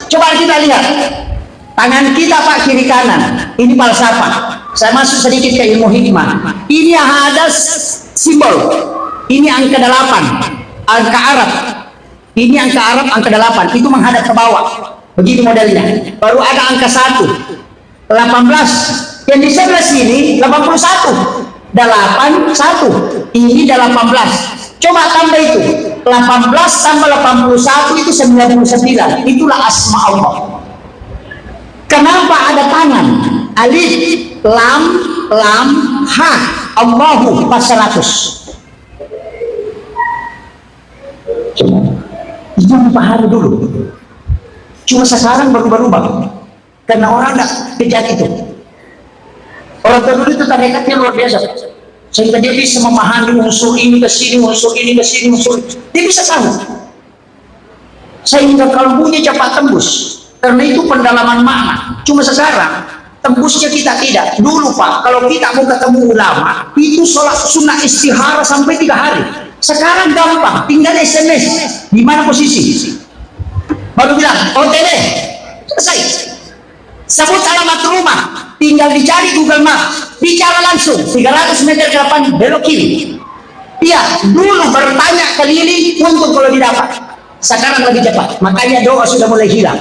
Coba kita lihat tangan kita Pak, kiri kanan, ini falsafah. Saya masuk sedikit ke ilmu hikmah. Ini ada simbol, ini angka 8, angka Arab, ini angka Arab, angka 8 itu menghadap ke bawah, begitu modelnya. Baru ada angka 1, 18, yang di sebelah sini 81, 81, ini 18. Coba tambah itu, 18 tambah 81 itu 99. Itulah asma Allah. Kenapa ada tangan? Alif, lam, ha, Allahu 400. Itu dipahami dulu. Cuma sekarang baru berubah. Karena orang tidak kejar itu. Orang terdulu itu tarikatnya luar biasa. Sehingga dia bisa memahami unsur ini ke sini, unsur ini ke sini, unsur ini. Dia bisa tahu. Sehingga kalbunya cepat tembus. Karena itu pendalaman makna. Cuma sekarang tembusnya kita tidak. Dulu Pak, kalau kita mau ketemu ulama, itu sholat sunnah istihara sampai 3 hari. Sekarang gampang, tinggal SMS. Di mana posisi? Baru bilang, OTW, selesai. Sebut alamat rumah, tinggal dicari Google Maps, bicara langsung 300 meter ke depan belok kiri. Iya, dulu bertanya keliling untuk kalau didapat. Sekarang lebih cepat, makanya doa sudah mulai hilang.